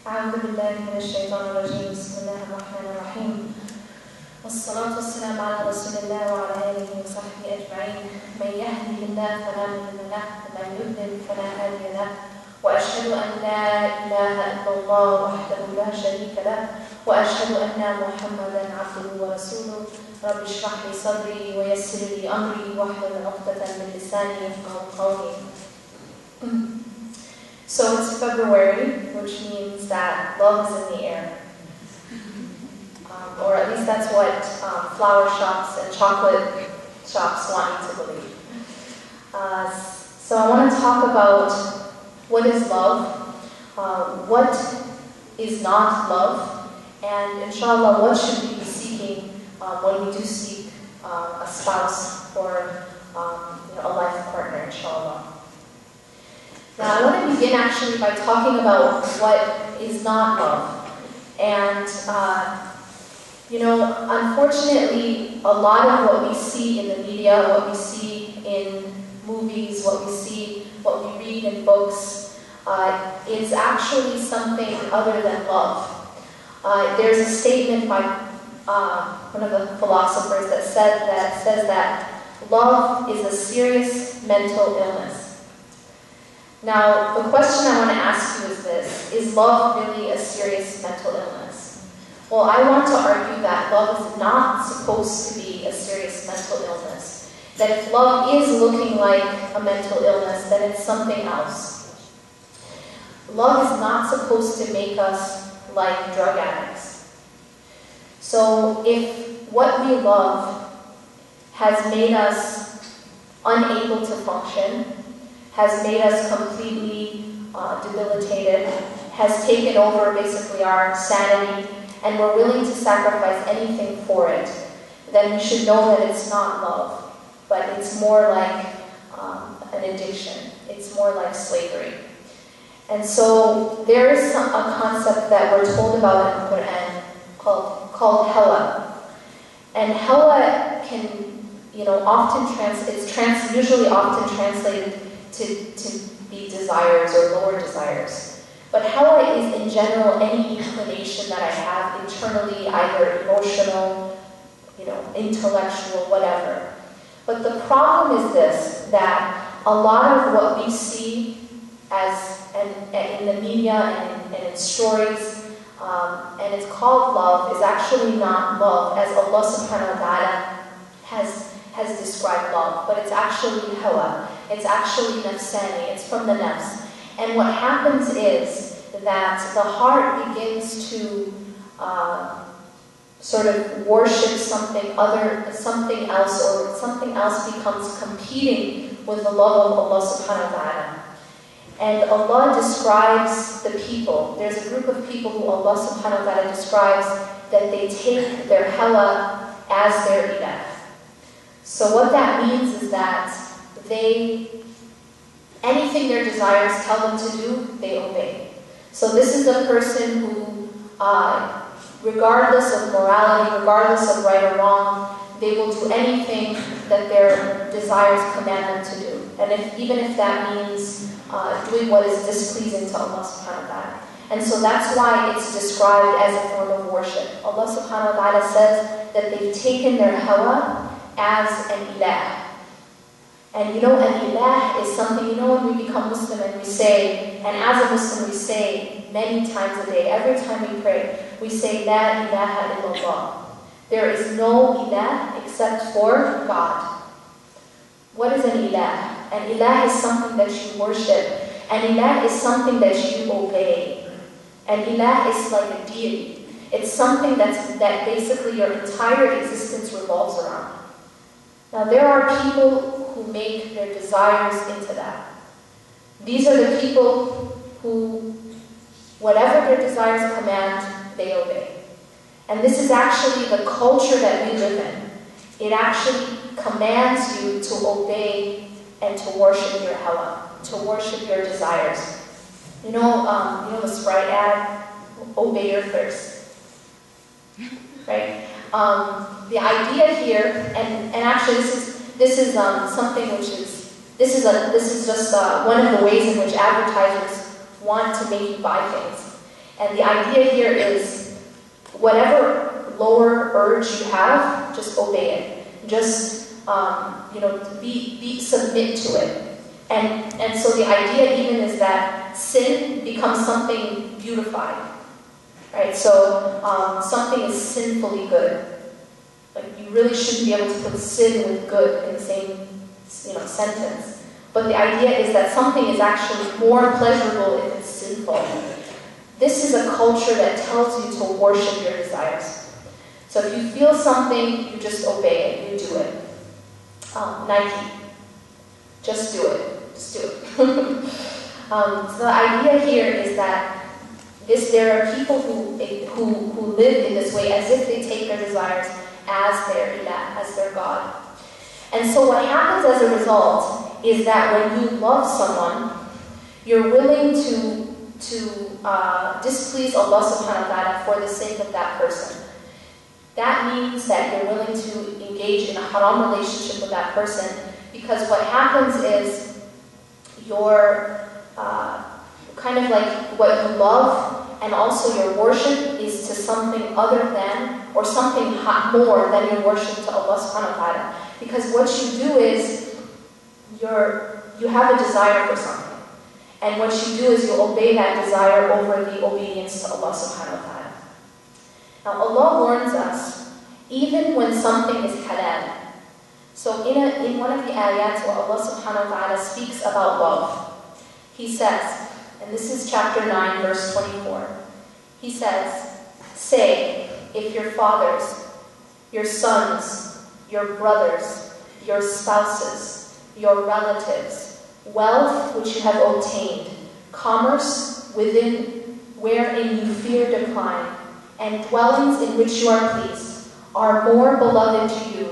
أعوذ بالله من الشيطان الرجيم بسم الله الرحمن الرحيم والصلاة والسلام على رسول الله وعلى آله وصحبه أجمعين من يهده الله فلا مضل له ومن يضلل فلا هادي له وأشهد أن لا إله إلا الله وحده لا شريك له وأشهد أن محمدا عبده ورسوله رب اشرح لي صدري ويسر لي أمري واحلل عقدة من لساني يفقهوا قولي. So it's February, which means that love is in the air. Or at least that's what flower shops and chocolate shops want you to believe. So I want to talk about what is love, what is not love, and inshallah what should we be seeking when we do seek a spouse or a life partner, inshallah. Now I want to begin actually by talking about what is not love. And unfortunately, a lot of what we see in the media, what we see in movies, what we read in books, is actually something other than love. There's a statement by one of the philosophers that says that love is a serious mental illness. Now, the question I want to ask you is this: is love really a serious mental illness? Well, I want to argue that love is not supposed to be a serious mental illness. That if love is looking like a mental illness, then it's something else. Love is not supposed to make us like drug addicts. So if what we love has made us unable to function, has made us completely debilitated, has taken over basically our sanity, and we're willing to sacrifice anything for it, then we should know that it's not love, but it's more like an addiction. It's more like slavery. And so there is a concept that we're told about in the Quran called Halal. And Halal can, usually often translated to be desires or lower desires. But Hawa is in general any inclination that I have internally, either emotional, intellectual, whatever. But the problem is this, that a lot of what we see in the media and in stories, and it's called love, is actually not love, as Allah subhanahu wa ta'ala has described love, but it's actually hawa. It's actually nafsani. It's from the nafs. And what happens is that the heart begins to sort of worship something else, or something else becomes competing with the love of Allah subhanahu wa ta'ala. And Allah describes the people. There's a group of people who Allah subhanahu wa ta'ala describes that they take their hawa as their ilah. So what that means is that anything their desires tell them to do, they obey. So this is a person who, regardless of morality, regardless of right or wrong, they will do anything that their desires command them to do. And even if that means doing what is displeasing to Allah subhanahu wa ta'ala. And so that's why it's described as a form of worship. Allah subhanahu wa ta'ala says that they've taken their hawa as an ilah. And an ilah is something, when we become Muslim and we say, and as a Muslim we say many times a day, every time we pray, we say, La ilaha illallah. There is no ilah except for God. What is an ilah? An ilah is something that you worship. An ilah is something that you obey. An ilah is like a deity. It's something that basically your entire existence revolves around. Now there are people who make their desires into that. These are the people who, whatever their desires command, they obey. And this is actually the culture that we live in. It actually commands you to obey and to worship your hawa, to worship your desires. The Sprite ad, obey your thirst. Right? The idea here, and actually this is something which is just one of the ways in which advertisers want to make you buy things. And the idea here is whatever lower urge you have, just obey it. Just, submit to it. And so the idea even is that sin becomes something beautified. Right? So something is sinfully good. Like you really shouldn't be able to put sin with good in the same sentence. But the idea is that something is actually more pleasurable if it's sinful. This is a culture that tells you to worship your desires. So if you feel something, you just obey it, you do it. Nike. Just do it. Just do it. So the idea here is that there are people who live in this way as if they take their desires as their ilah, as their God. And so what happens as a result is that when you love someone, you're willing to displease Allah subhanahu wa ta'ala for the sake of that person. That means that you're willing to engage in a haram relationship with that person, because what happens is you're kind of like what you love and also your worship is to something other than, or something more than your worship to Allah subhanahu wa ta'ala. Because what you do is, you have a desire for something. And what you do is you obey that desire over the obedience to Allah subhanahu wa ta'ala. Now Allah warns us, even when something is halal. So in one of the ayats where Allah subhanahu wa ta'ala speaks about love, He says, and this is chapter 9, verse 24. He says, "Say, if your fathers, your sons, your brothers, your spouses, your relatives, wealth which you have obtained, commerce wherein you fear decline, and dwellings in which you are pleased, are more beloved to you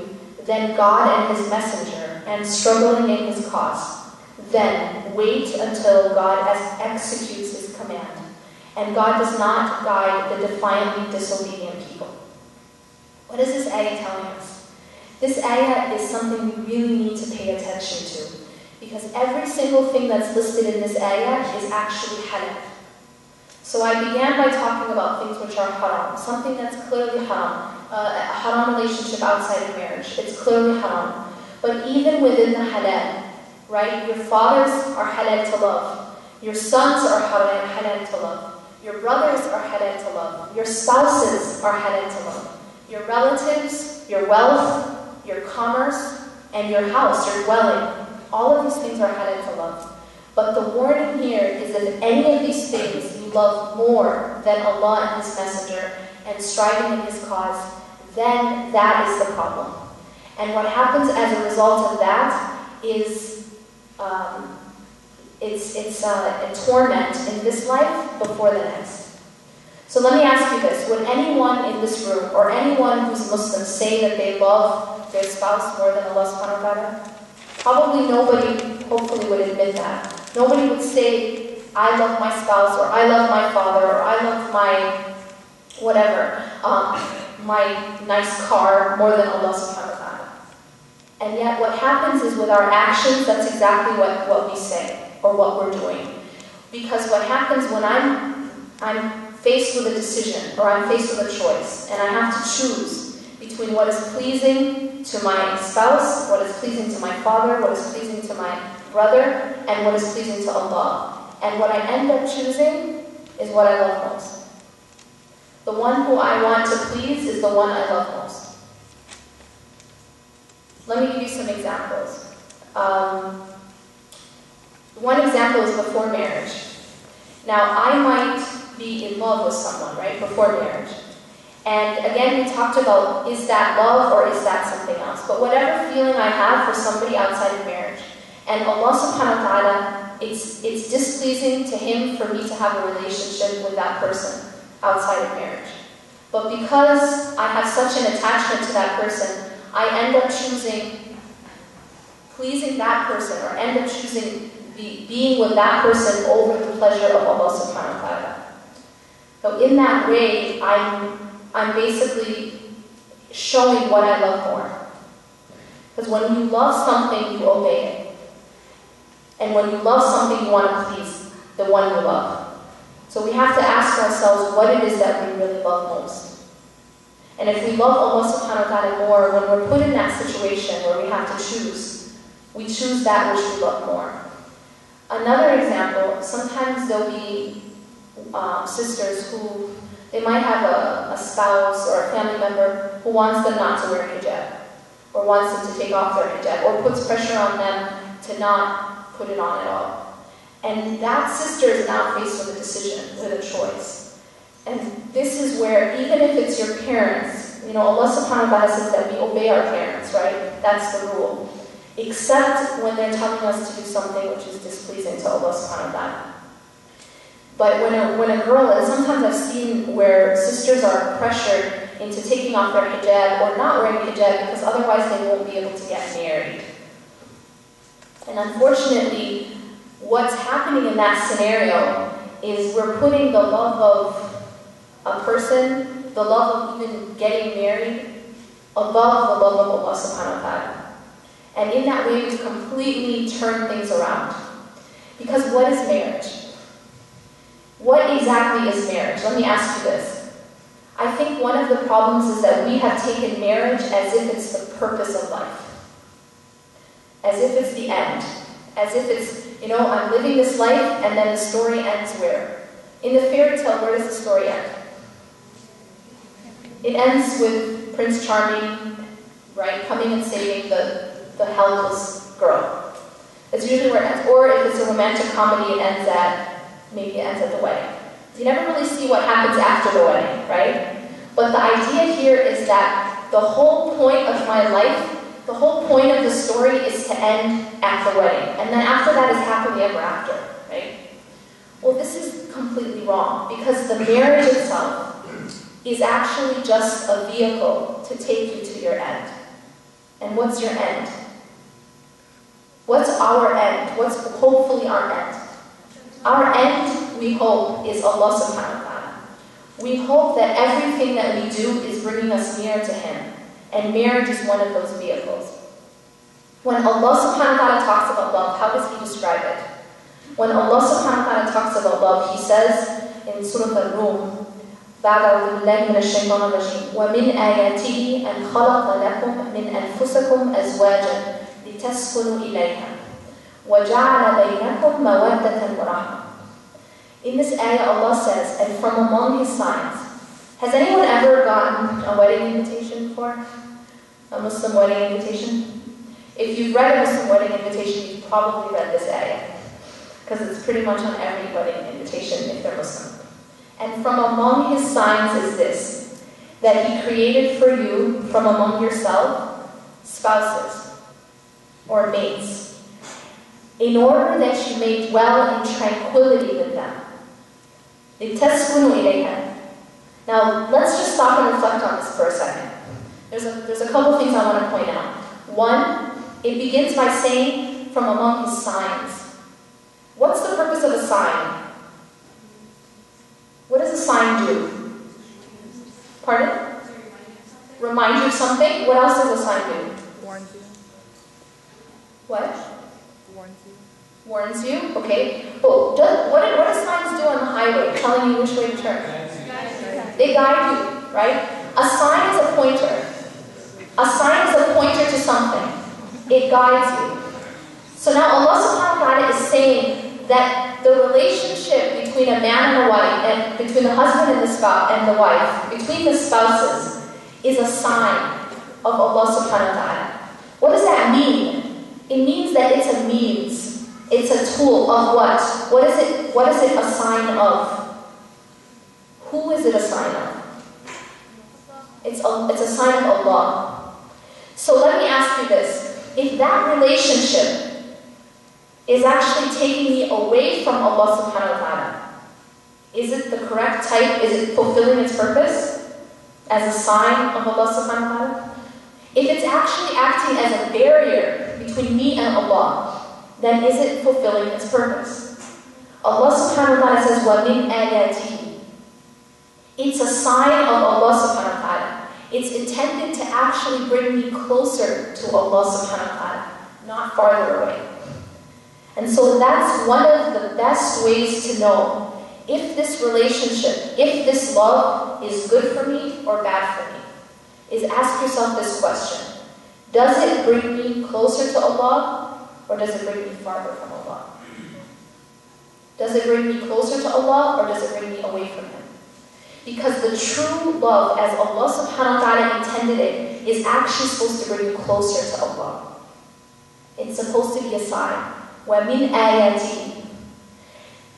than God and His messenger, and struggling in His cause, then wait until God executes His command. And God does not guide the defiantly disobedient people." What is this ayah telling us? This ayah is something we really need to pay attention to, because every single thing that's listed in this ayah is actually halal. So I began by talking about things which are haram, something that's clearly haram, a haram relationship outside of marriage. It's clearly haram. But even within the halal, right? Your fathers are halal to love. Your sons are halal to love. Your brothers are halal to love. Your spouses are halal to love. Your relatives, your wealth, your commerce, and your house, your dwelling, all of these things are halal to love. But the warning here is that if any of these things you love more than Allah and His messenger and striving in His cause, then that is the problem. And what happens as a result of that is it's a torment in this life before the next. So let me ask you this. Would anyone in this room, or anyone who's Muslim, say that they love their spouse more than Allah subhanahu wa ta'ala? Probably nobody, hopefully, would admit that. Nobody would say, I love my spouse, or I love my father, or I love my whatever, my nice car more than Allah subhanahu wa ta'ala. And yet what happens is with our actions, that's exactly what we say, or what we're doing. Because what happens when I'm faced with a decision, or I'm faced with a choice, and I have to choose between what is pleasing to my spouse, what is pleasing to my father, what is pleasing to my brother, and what is pleasing to Allah. And what I end up choosing is what I love most. The one who I want to please is the one I love most. Let me give you some examples. One example is before marriage. Now, I might be in love with someone, right, before marriage. And again, we talked about, is that love or is that something else? But whatever feeling I have for somebody outside of marriage, and Allah subhanahu wa ta'ala, it's displeasing to Him for me to have a relationship with that person outside of marriage. But because I have such an attachment to that person, I end up choosing pleasing that person, or end up choosing being with that person over the pleasure of Allah subhanahu wa ta'ala. So in that way, I'm basically showing what I love more. Because when you love something, you obey it. And when you love something, you want to please the one you love. So we have to ask ourselves what it is that we really love most. And if we love Allah subhanahu wa ta'ala more, when we're put in that situation where we have to choose, we choose that which we love more. Another example, sometimes there'll be sisters who, they might have a spouse or a family member who wants them not to wear hijab, or wants them to take off their hijab, or puts pressure on them to not put it on at all. And that sister is now faced with a decision, with a choice. And this is where, even if it's your parents, you know, Allah subhanahu wa ta'ala says that we obey our parents, right? That's the rule. Except when they're telling us to do something which is displeasing to Allah subhanahu wa ta'ala. But when a girl, and sometimes I've seen where sisters are pressured into taking off their hijab or not wearing hijab because otherwise they won't be able to get married. And unfortunately, what's happening in that scenario is we're putting the love of a person, the love of even getting married, above the love of Allah subhanahu wa ta'ala. And in that way, we completely turn things around. Because what is marriage? What exactly is marriage? Let me ask you this. I think one of the problems is that we have taken marriage as if it's the purpose of life. As if it's the end. As if it's, you know, I'm living this life and then the story ends where? In the fairy tale, where does the story end? It ends with Prince Charming, right, coming and saving the helpless girl. It's usually where it ends. Or if it's a romantic comedy, it ends at, maybe it ends at the wedding. You never really see what happens after the wedding, right? But the idea here is that the whole point of my life, the whole point of the story is to end at the wedding. And then after that is happily ever after, right? Well, this is completely wrong, because the marriage itself is actually just a vehicle to take you to your end. And what's your end? What's our end? What's hopefully our end? Our end, we hope, is Allah subhanahu wa ta'ala. We hope that everything that we do is bringing us nearer to Him. And marriage is one of those vehicles. When Allah subhanahu wa ta'ala talks about love, how does He describe it? When Allah subhanahu wa ta'ala talks about love, He says in Surah Al-Rum, وَمِنْ آيَاتِهِ أَنْ خَلَقَ لَكُمْ مِنْ أَنفُسِكُمْ أَزْوَاجًا لِتَسْكُنُوا إِلَيْهَا وَجَعَلَ بَيْنَكُمْ مَوَدَّةً وَرَحْمَةً. In this ayah, Allah says, and from among His signs. Has anyone ever gotten a wedding invitation before? A Muslim wedding invitation? If you've read a Muslim wedding invitation, you've probably read this ayah. Because it's pretty much on every wedding invitation if they're Muslim. And from among His signs is this, that He created for you, from among yourself, spouses or mates, in order that you may dwell in tranquility with them. لِتَسْكُنُوا إِلَيْهَا. Now, let's just stop and reflect on this for a second. There's a couple things I want to point out. One, it begins by saying, from among His signs. What's the purpose of a sign? What does a sign do? Pardon? Remind you of something? What else does a sign do? Warns you. What? Warns you. Warns you? Okay. Oh, what do signs do on the highway, telling you which way to turn? They guide you, right? A sign is a pointer. A sign is a pointer to something. It guides you. So now Allah subhanahu wa ta'ala is saying that the relationship between a man and a wife, and between the husband and the wife, between the spouses, is a sign of Allah subhanahu wa ta'ala. What does that mean? It means that it's a means. It's a tool of what? What is it a sign of? Who is it a sign of? It's a sign of Allah. So let me ask you this. If that relationship is actually taking me away from Allah subhanahu wa ta'ala, is it the correct type? Is it fulfilling its purpose as a sign of Allah subhanahu wa ta'ala? If it's actually acting as a barrier between me and Allah, then is it fulfilling its purpose? Allah subhanahu wa ta'ala says, وَمِنْ آيَاتِهِ. It's a sign of Allah subhanahu wa ta'ala. It's intended to actually bring me closer to Allah subhanahu wa ta'ala, not farther away. And so that's one of the best ways to know if this relationship, if this love is good for me or bad for me, is ask yourself this question. Does it bring me closer to Allah or does it bring me farther from Allah? Does it bring me closer to Allah or does it bring me away from Him? Because the true love, as Allah subhanahu wa ta'ala intended it, is actually supposed to bring you closer to Allah. It's supposed to be a sign. وَمِنْ آيَاتِهِ.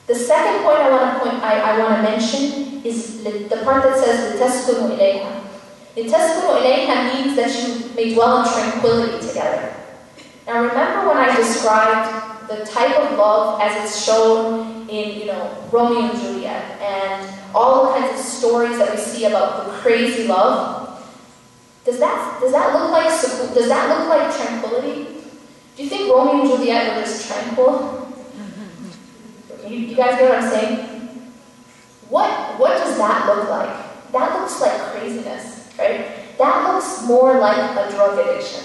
The second point I want to mention is the part that says لِتَسْكُنُوا إِلَيْهَا. لِتَسْكُنُوا إِلَيْهَا means that you may dwell in tranquility together. Now remember when I described the type of love as it's shown in, Romeo and Juliet and all kinds of stories that we see about the crazy love. Does that look like tranquility? Do you think Romeo and Juliet were just tranquil? You guys get what I'm saying? What does that look like? That looks like craziness, right? That looks more like a drug addiction.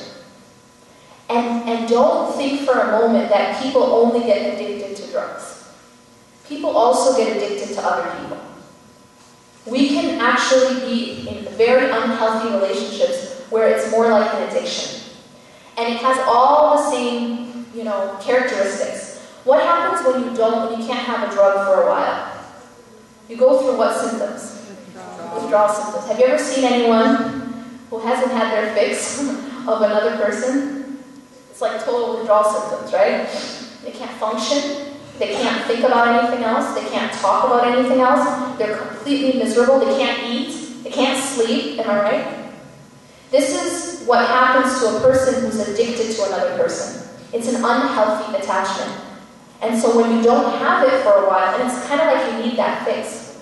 And don't think for a moment that people only get addicted to drugs. People also get addicted to other people. We can actually be in very unhealthy relationships where it's more like an addiction. And it has all the same, characteristics. What happens when you can't have a drug for a while? You go through what symptoms? Withdrawal symptoms. Have you ever seen anyone who hasn't had their fix of another person? It's like total withdrawal symptoms, right? They can't function. They can't think about anything else. They can't talk about anything else. They're completely miserable. They can't eat. They can't sleep. Am I right? This is what happens to a person who's addicted to another person. It's an unhealthy attachment. And so when you don't have it for a while, and it's kind of like you need that fix.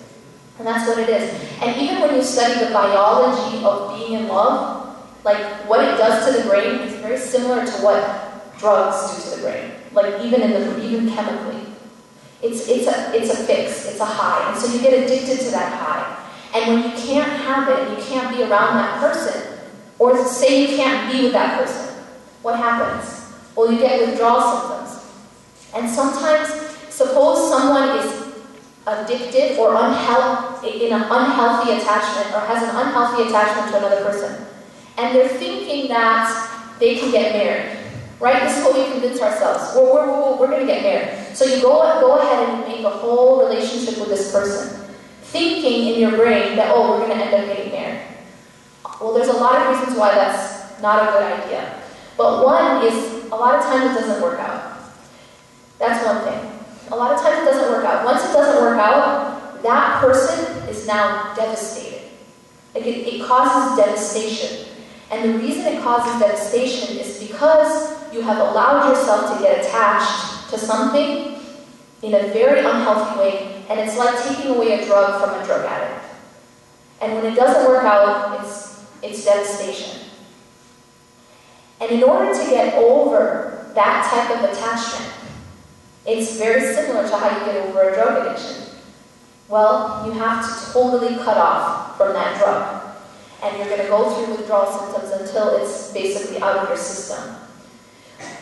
And that's what it is. And even when you study the biology of being in love, like what it does to the brain is very similar to what drugs do to the brain. Like even chemically. It's a fix, it's a high. And so you get addicted to that high. And when you can't have it, you can't be around that person, or say you can't be with that person, what happens? Well, you get withdrawal symptoms. And sometimes, suppose someone is addicted or in an unhealthy attachment, or has an unhealthy attachment to another person, and they're thinking that they can get married. Right? This is what we convince ourselves. We're going to get married. So you go ahead and make a whole relationship with this person, thinking in your brain that, we're going to end up getting married. Well, there's a lot of reasons why that's not a good idea. But one is, a lot of times it doesn't work out. That's one thing. A lot of times it doesn't work out. Once it doesn't work out, that person is now devastated. Like it causes devastation. And the reason it causes devastation is because you have allowed yourself to get attached to something in a very unhealthy way, and it's like taking away a drug from a drug addict. And when it doesn't work out, it's devastation. And in order to get over that type of attachment, it's very similar to how you get over a drug addiction. Well, you have to totally cut off from that drug. And you're going to go through withdrawal symptoms until it's basically out of your system.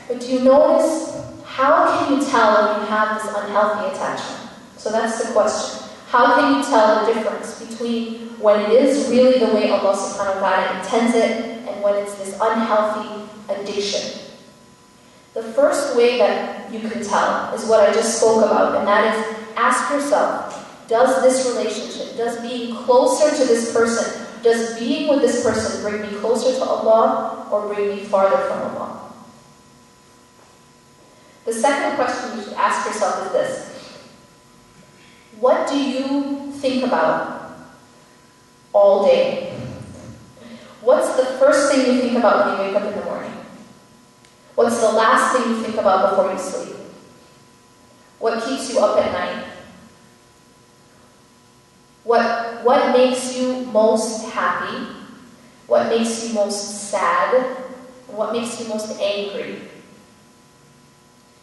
But do you notice, how can you tell when you have this unhealthy attachment? So that's the question. How can you tell the difference between when it is really the way Allah subhanahu wa ta'ala intends it and when it's this unhealthy addiction? The first way that you can tell is what I just spoke about, and that is ask yourself, does this relationship, does being closer to this person, does being with this person bring me closer to Allah or bring me farther from Allah? The second question you should ask yourself is this. What do you think about all day? What's the first thing you think about when you wake up in the morning? What's the last thing you think about before you sleep? What keeps you up at night? What makes you most happy? What makes you most sad? What makes you most angry?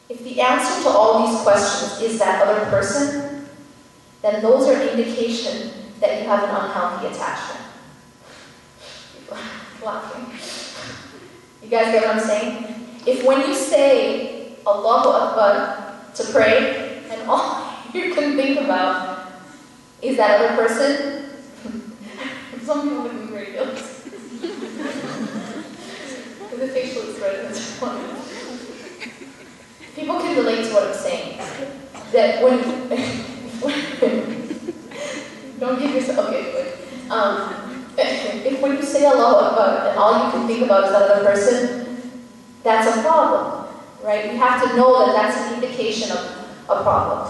If the answer to all these questions is that other person, then those are indication that you have an unhealthy attachment. Laughing. You guys get what I'm saying? If when you say Allahu Akbar to pray, and all you can think about is that other person. Some people make me very jealous. The facial expression is funny. People can relate to what I'm saying. That when don't give yourself, okay, good. If when you say Allahu Akbar and all you can think about is that other person, that's a problem, right? You have to know that that's an indication of a problem.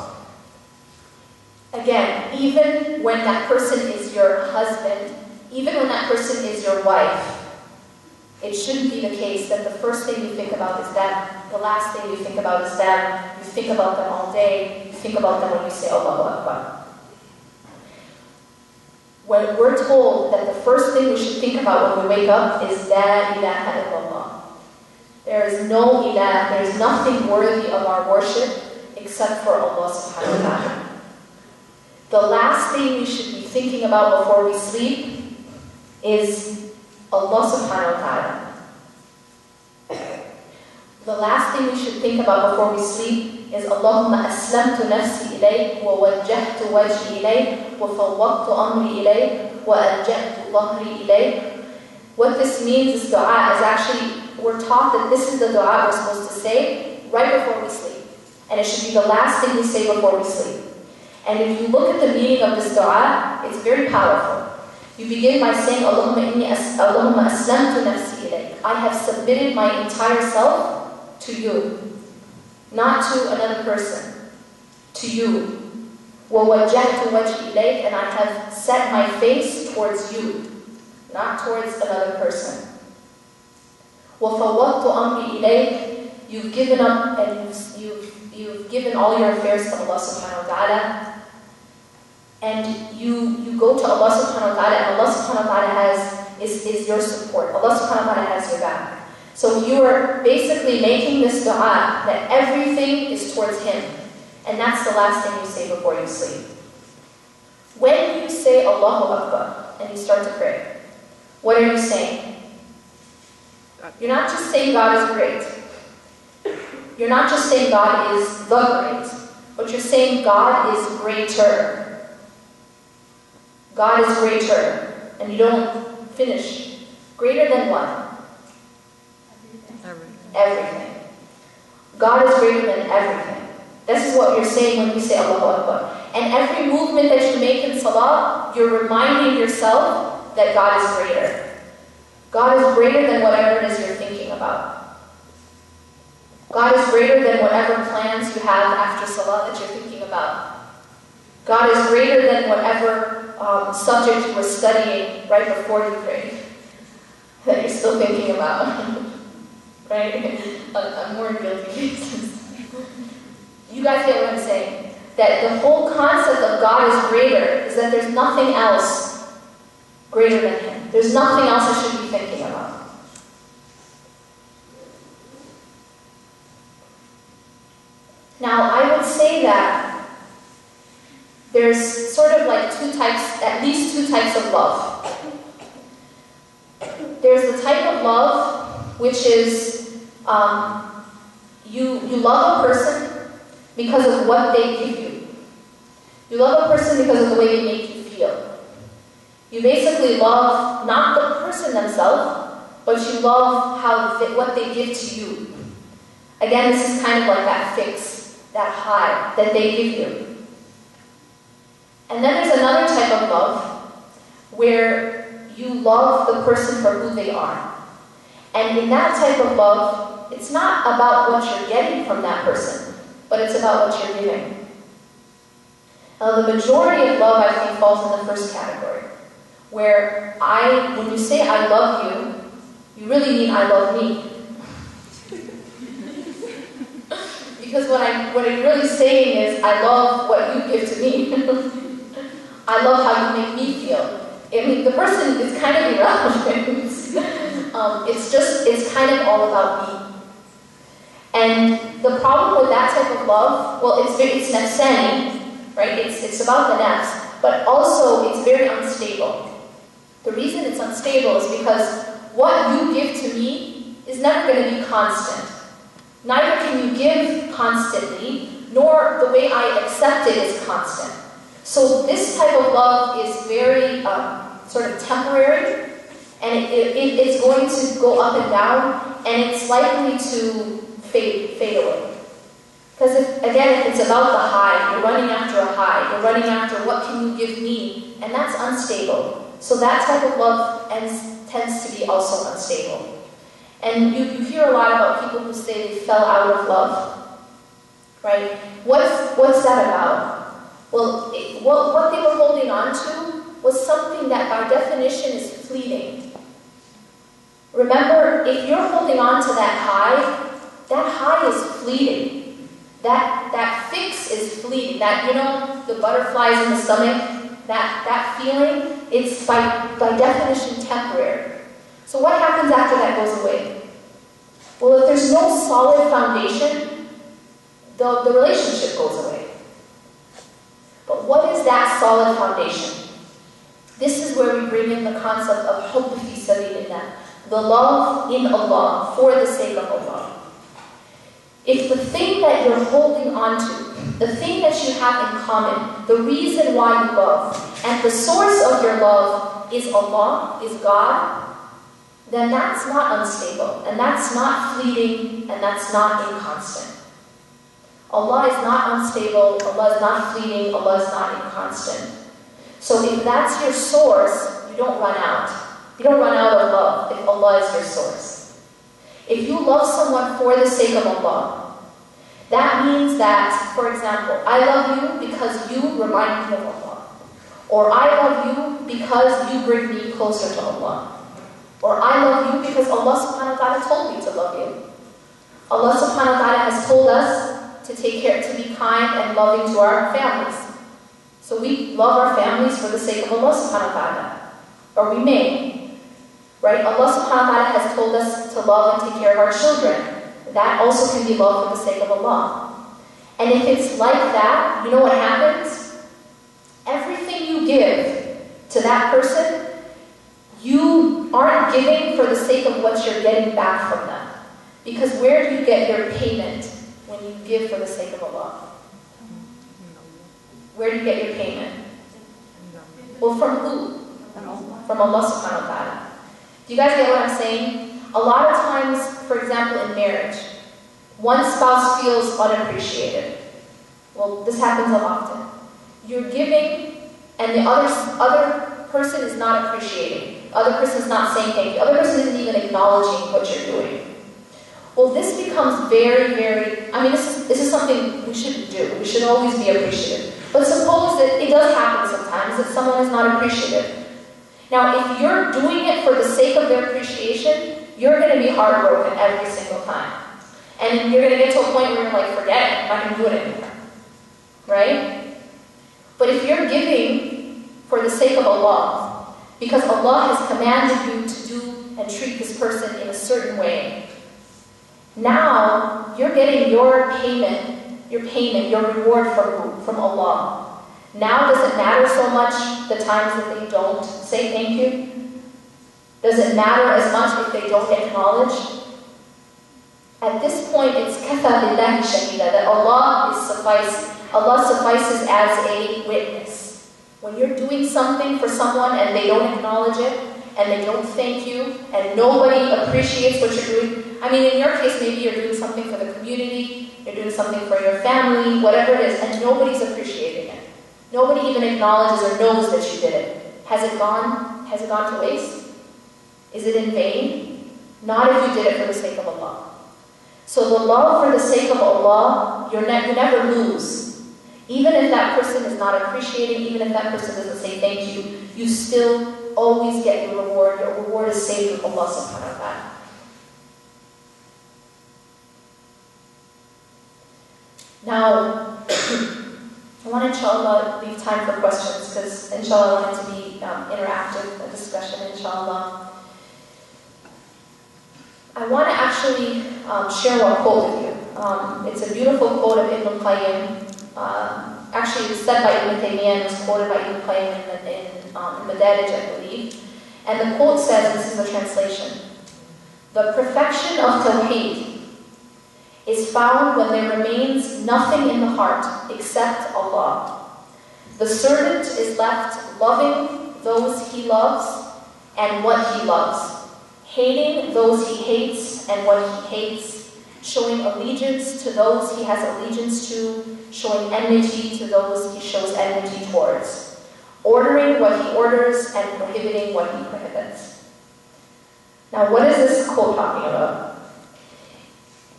Again, even when that person is your husband, even when that person is your wife, it shouldn't be the case that the first thing you think about is them, the last thing you think about is them, you think about them all day, you think about them when you say Allahu Akbar. When we're told that the first thing we should think about when we wake up is La ilaha illallah. There is no ilah, there is nothing worthy of our worship except for Allah subhanahu wa ta'ala. The last thing we should be thinking about before we sleep is Allah subhanahu wa ta'ala. The last thing we should think about before we sleep is Allahumma aslamtu nafsi ilayk wa wajjahtu wajhi ilayk wa fawwaqtu amri ilayk wa alja'tu dhahri ilayk. What this means is dua is actually, we're taught that this is the dua we're supposed to say right before we sleep. And it should be the last thing we say before we sleep. And if you look at the meaning of this dua, it's very powerful. You begin by saying, Allahumma aslamtu nafsi ilayk. I have submitted my entire self to you. Not to another person. To you. وَوَجَّهْتُ وَجْهِي إِلَيْكَ. And I have set my face towards you. Not towards another person. وَفَوَّضْتُ أَمْرِي إِلَيْكَ. You've given up and you've given all your affairs to Allah subhanahu wa ta'ala. And you go to Allah subhanahu wa ta'ala, and Allah subhanahu wa ta'ala is your support. Allah subhanahu wa ta'ala has your back. So you are basically making this dua that everything is towards Him. And that's the last thing you say before you sleep. When you say Allahu Akbar and you start to pray, what are you saying? You're not just saying God is great. You're not just saying God is the great, but you're saying God is greater. God is greater. And you don't finish. Greater than what? Everything. God is greater than everything. This is what you're saying when you say Allahu Akbar. And every movement that you make in Salah, you're reminding yourself that God is greater. God is greater than whatever it is you're thinking about. God is greater than whatever plans you have after Salah that you're thinking about. God is greater than whatever subject you were studying right before you prayed that you're still thinking about. Right? I'm more guilty cases. You guys get what I'm saying? That the whole concept of God is greater is that there's nothing else greater than Him. There's nothing else I should be thinking about. Now, I would say that there's sort of like at least two types of love. There's the type of love which is you love a person because of what they give you. You love a person because of the way they make you feel. You basically love not the person themselves, but you love what they give to you. Again, this is kind of like that fix, that high that they give you. And then there's another type of love where you love the person for who they are. And in that type of love, it's not about what you're getting from that person, but it's about what you're giving. Now, the majority of love, I think, falls in the first category, where when you say I love you, you really mean I love me. Because what I'm really saying is I love what you give to me. I love how you make me feel. I mean, the person is kind of irrelevant. It's kind of all about me. And the problem with that type of love, well, it's nafsani, right? It's about the nafs, but also it's very unstable. The reason it's unstable is because what you give to me is never going to be constant. Neither can you give constantly, nor the way I accept it is constant. So this type of love is very sort of temporary, and it's going to go up and down, and it's likely to fade away. Because if it's about the high, you're running after a high, you're running after what can you give me, and that's unstable. So that type of love tends to be also unstable. And you hear a lot about people who say they fell out of love, right? What's that about? Well, what they were holding on to was something that by definition is fleeting. Remember, if you're holding on to that high is fleeting. That fix is fleeting. That, the butterflies in the stomach, that feeling, it's by definition temporary. So what happens after that goes away? Well, if there's no solid foundation, the relationship goes away. But what is that solid foundation? This is where we bring in the concept of hubb fi sabilillah, the love in Allah, for the sake of Allah. If the thing that you're holding on to, the thing that you have in common, the reason why you love, and the source of your love is Allah, is God, then that's not unstable, and that's not fleeting, and that's not inconstant. Allah is not unstable, Allah is not fleeting, Allah is not inconstant. So if that's your source, you don't run out. You don't run out of love if Allah is your source. If you love someone for the sake of Allah, that means that, for example, I love you because you remind me of Allah. Or I love you because you bring me closer to Allah. Or I love you because Allah subhanahu wa ta'ala told me to love you. Allah subhanahu wa ta'ala has told us to take care, to be kind and loving to our families. So we love our families for the sake of Allah subhanahu wa ta'ala. Or we may. Right? Allah subhanahu wa ta'ala has told us to love and take care of our children. That also can be love for the sake of Allah. And if it's like that, you know what happens? Everything you give to that person, you aren't giving for the sake of what you're getting back from them. Because where do you get your payment when you give for the sake of Allah? Where do you get your payment? Well, from who? From Allah subhanahu wa ta'ala. Do you guys get what I'm saying? A lot of times, for example, in marriage, one spouse feels unappreciated. Well, this happens a lot. You're giving, and the other person is not appreciating. The other person is not saying thank you. The other person isn't even acknowledging what you're doing. Well, this becomes very, very, this is something we shouldn't do. We should always be appreciative. But suppose that it does happen sometimes that someone is not appreciative. Now, if you're doing it for the sake of their appreciation, you're going to be heartbroken every single time. And you're going to get to a point where you're like, forget it, I'm not going to do it anymore. Right? But if you're giving for the sake of Allah, because Allah has commanded you to do and treat this person in a certain way, now you're getting your payment, your reward from Allah. Now does it matter so much the times that they don't say thank you? Does it matter as much if they don't acknowledge? At this point, it's kafa billahi shahida, that Allah suffices as a witness. When you're doing something for someone and they don't acknowledge it, and they don't thank you, and nobody appreciates what you're doing. In your case, maybe you're doing something for the community, you're doing something for your family, whatever it is, and nobody's appreciating it. Nobody even acknowledges or knows that you did it. Has it gone to waste? Is it in vain? Not if you did it for the sake of Allah. So the love for the sake of Allah, you never lose. Even if that person is not appreciating, even if that person doesn't say thank you, you still always get your reward. Your reward is saved with Allah subhanahu wa ta'ala. Now, I want to, inshallah, leave time for questions, because, inshallah, I want it to be interactive, a discussion, inshallah. I want to actually share one quote with you. It's a beautiful quote of Ibn Qayyim. Actually, it was said by Ibn Taymiyyah and was quoted by Ibn Qayyim in Madarij, I believe. And the quote says, this is the translation, "The perfection of Tawheed is found when there remains nothing in the heart except Allah. The servant is left loving those he loves and what he loves, hating those he hates and what he hates, showing allegiance to those he has allegiance to, showing enmity to those he shows enmity towards, ordering what he orders and prohibiting what he prohibits. Now, what is this quote talking about?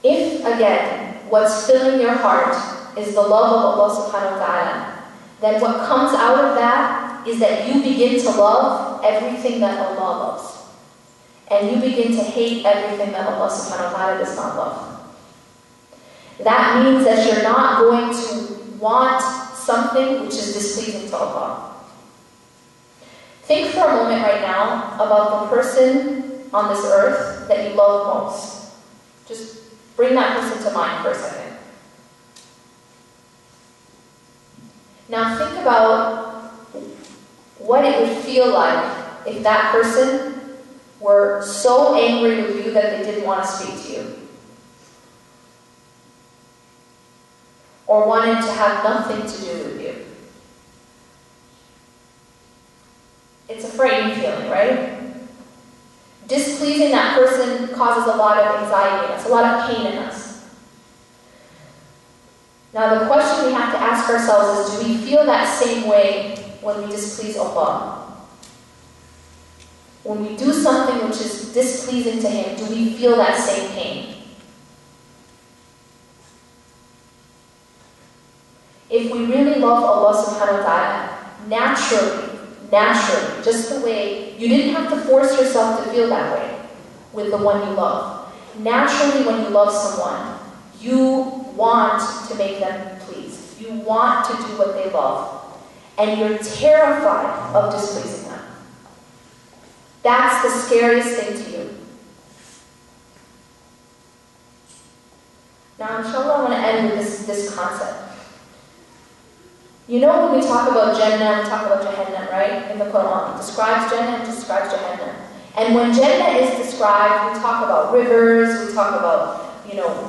If, again, what's filling your heart is the love of Allah subhanahu wa ta'ala, then what comes out of that is that you begin to love everything that Allah loves. And you begin to hate everything that Allah subhanahu wa ta'ala does not love. That means that you're not going to want something which is displeasing to Allah. Think for a moment right now about the person on this earth that you love most. Just bring that person to mind for a second. Now think about what it would feel like if that person were so angry with you that they didn't want to speak to you. Or wanted to have nothing to do with you. It's a frightening feeling, right? Displeasing that person causes a lot of anxiety in us, a lot of pain in us. Now the question we have to ask ourselves is, do we feel that same way when we displease Allah? When we do something which is displeasing to Him, do we feel that same pain? If we really love Allah subhanahu wa ta'ala, naturally, just the way, you didn't have to force yourself to feel that way with the one you love. Naturally, when you love someone, you want to make them pleased. You want to do what they love. And you're terrified of displeasing them. That's the scariest thing to you. Now, inshallah, I want to end with this concept. You know when we talk about Jannah, we talk about Jahannam, right? In the Quran. It describes Jannah and describes Jahannam. And when Jannah is described, we talk about rivers, we talk about,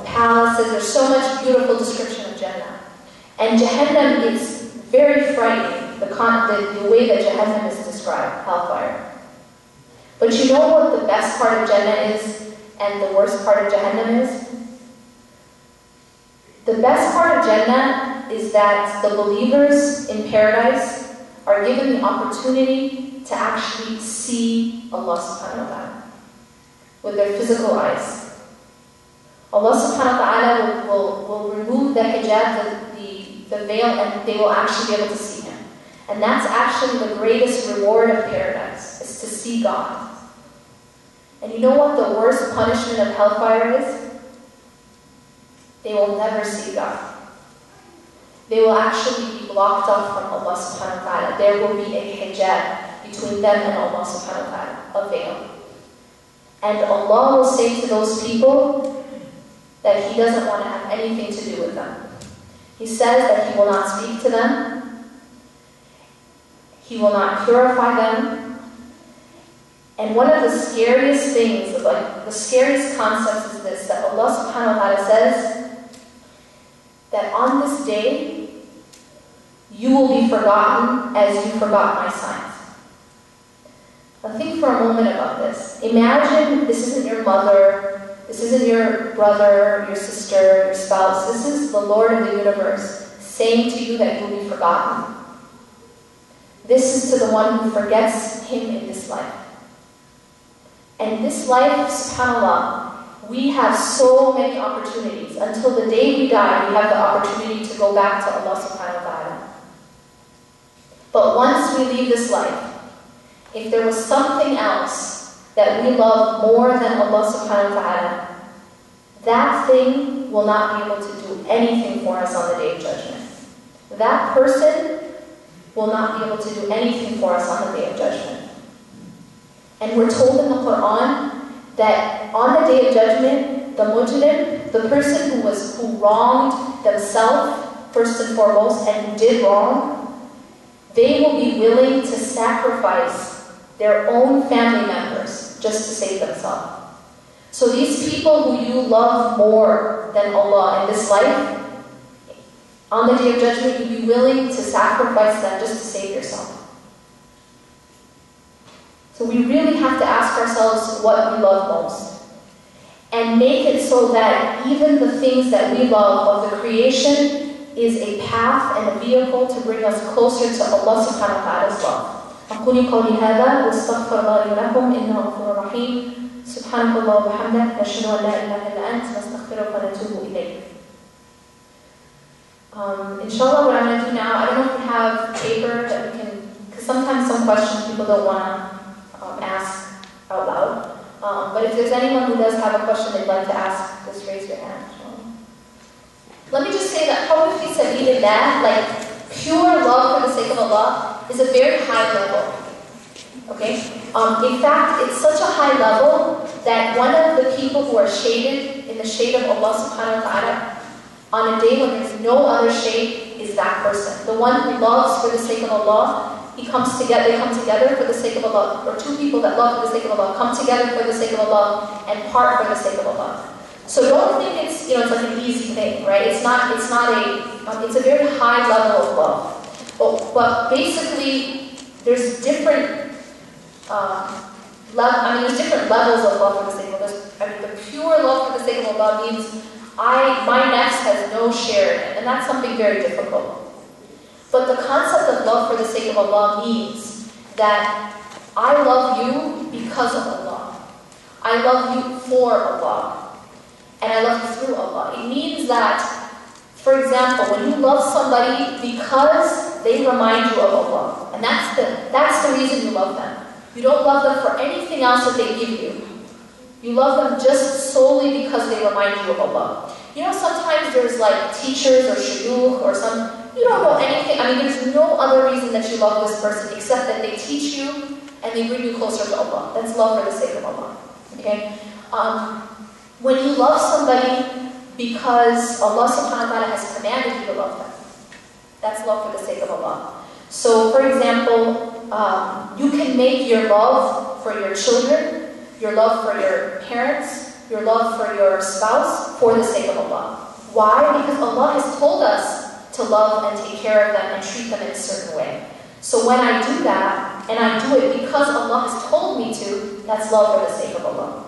palaces. There's so much beautiful description of Jannah. And Jahannam is very frightening, the way that Jahannam is described, hellfire. But you know what the best part of Jannah is and the worst part of Jahannam is? The best part of Jannah is that the believers in paradise are given the opportunity to actually see Allah subhanahu wa ta'ala with their physical eyes. Allah subhanahu wa ta'ala will remove the hijab, the veil, and they will actually be able to see Him. And that's actually the greatest reward of paradise, is to see God. And you know what the worst punishment of hellfire is? They will never see God. They will actually be blocked off from Allah subhanahu wa ta'ala. There will be a hijab between them and Allah subhanahu wa ta'ala, a veil. And Allah will say to those people that He doesn't want to have anything to do with them. He says that He will not speak to them. He will not purify them. And one of the scariest things, the scariest concepts is this, that Allah subhanahu wa ta'ala says that on this day, you will be forgotten as you forgot my signs. Now think for a moment about this. Imagine this isn't your mother, this isn't your brother, your sister, your spouse. This is the Lord of the universe saying to you that you'll be forgotten. This is to the one who forgets Him in this life. And this life, subhanAllah, we have so many opportunities. Until the day we die, we have the opportunity to go back to Allah subhanahu wa ta'ala. But once we leave this life, if there was something else that we love more than Allah subhanahu wa ta'ala, that thing will not be able to do anything for us on the Day of Judgment. That person will not be able to do anything for us on the Day of Judgment. And we're told in the Quran that on the Day of Judgment, the mujrim, the person who wronged themselves first and foremost and who did wrong, they will be willing to sacrifice their own family members just to save themselves. So these people who you love more than Allah in this life, On the Day of Judgment, you'd be willing to sacrifice them just to save yourself. So we really have to ask ourselves what we love most. And make it so that even the things that we love of the creation is a path and a vehicle to bring us closer to Allah subhanahu wa ta'ala's love. أقول قولي هذا واستغفر الله لي ولكم إنه غفور رحيم سبحانك اللهم وبحمدك نشهد أن لا إله إلا أنت نستغفرك ونتوب إليك. Inshallah, what I'm going to do now, I don't know if we have paper that we can, because sometimes some questions people don't want to ask out loud. But if there's anyone who does have a question they'd like to ask, just raise your hand. Let me just say that hubb fi sabilillah, like pure love for the sake of Allah, is a very high level. Okay? In fact, it's such a high level that one of the people who are shaded in the shade of Allah subhanahu wa ta'ala on a day when there's no other shade is that person. The one who loves for the sake of Allah, they come together for the sake of Allah, or two people that love for the sake of Allah come together for the sake of Allah and part for the sake of Allah. So don't think it's it's like an easy thing, right? It's a very high level of love. But basically, there's different there's different levels of love for the sake of Allah. The pure love for the sake of Allah means my nafs has no share in it, and that's something very difficult. But the concept of love for the sake of Allah means that I love you because of Allah. I love you for Allah. And I love you through Allah. It means that, for example, when you love somebody because they remind you of Allah, and that's the reason you love them. You don't love them for anything else that they give you. You love them just solely because they remind you of Allah. Sometimes there's like teachers or shuyukh or you don't know anything. There's no other reason that you love this person except that they teach you and they bring you closer to Allah. That's love for the sake of Allah. Okay? When you love somebody because Allah subhanahu wa ta'ala has commanded you to love them, that's love for the sake of Allah. So, for example, you can make your love for your children, your love for your parents, your love for your spouse for the sake of Allah. Why? Because Allah has told us to love and take care of them and treat them in a certain way. So when I do that, and I do it because Allah has told me to, that's love for the sake of Allah.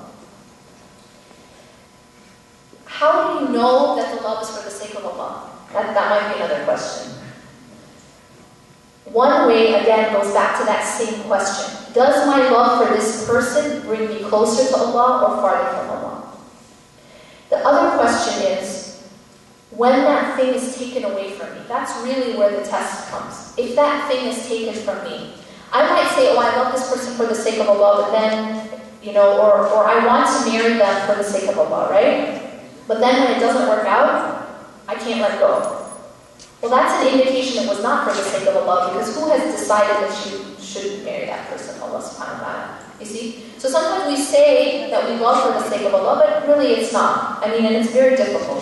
How do you know that the love is for the sake of Allah? That might be another question. One way, again, goes back to that same question. Does my love for this person bring me closer to Allah or farther from Allah? The other question is, when that thing is taken away from me, that's really where the test comes. If that thing is taken from me, I might say, I love this person for the sake of Allah, but then, or I want to marry them for the sake of Allah, right? But then when it doesn't work out, I can't let go. Well, that's an indication it was not for the sake of Allah, because who has decided that you should marry that person? Allah subhanahu wa ta'ala. You see? So sometimes we say that we love for the sake of Allah, but really it's not. And it's very difficult.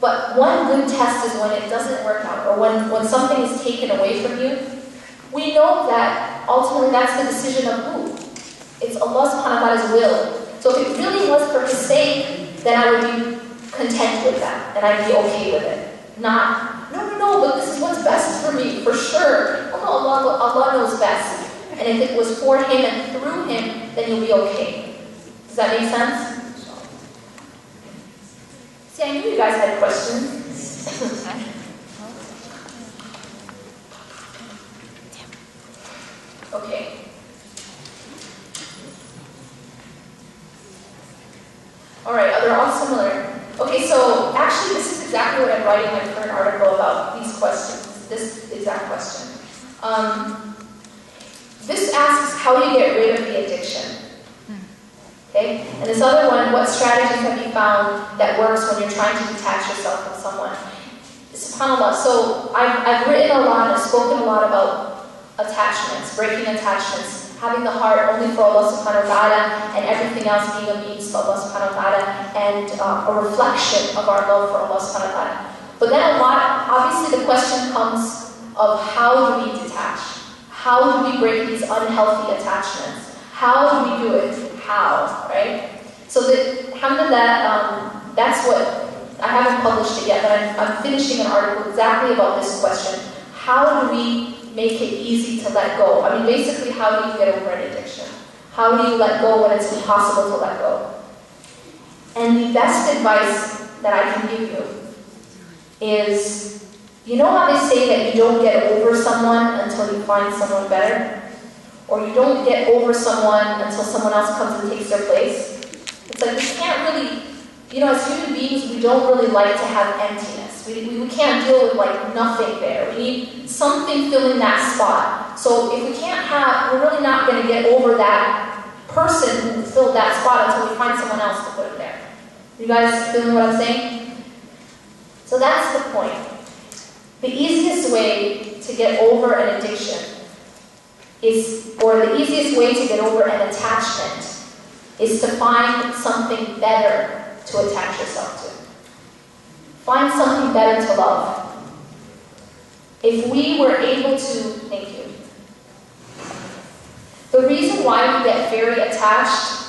But one good test is when it doesn't work out, or when something is taken away from you. We know that ultimately that's the decision of who? It's Allah subhanahu wa ta'ala's will. So if it really was for His sake, then I would be content with that, and I'd be okay with it. Not, no, but this is what's best for me, for sure. Oh no, Allah knows best. And if it was for Him and through Him, then you'll be okay. Does that make sense? See, I knew you guys had questions. Okay. Alright, they're all similar. Okay, so actually this is exactly what I'm writing my current article about, these questions, this exact question. This asks how you get rid of the addiction. Okay? And this other one, what strategies have you found that works when you're trying to detach yourself from someone? SubhanAllah, so I've written a lot and I've spoken a lot about attachments, breaking attachments, having the heart only for Allah subhanahu wa ta'ala, and everything else being a means to Allah subhanahu wa ta'ala, and a reflection of our love for Allah subhanahu wa ta'ala. But then obviously the question comes of how do we detach? How do we break these unhealthy attachments? How do we do it? How, right? So alhamdulillah, that's what I haven't published it yet, but I'm finishing an article exactly about this question. How do we make it easy to let go? I mean, basically, how do you get over an addiction? How do you let go when it's impossible to let go? And the best advice that I can give you is, you know how they say that you don't get over someone until you find someone better? Or you don't get over someone until someone else comes and takes their place? It's like we can't really, as human beings, we don't really like to have emptiness. We can't deal with like nothing there. We need something filling that spot. So if we can't we're really not going to get over that person who filled that spot until we find someone else to put it there. You guys feeling what I'm saying? So that's the point. The easiest way to get over an addiction or the easiest way to get over an attachment is to find something better to attach yourself to. Find something better to love. If we were able to, thank you. The reason why we get very attached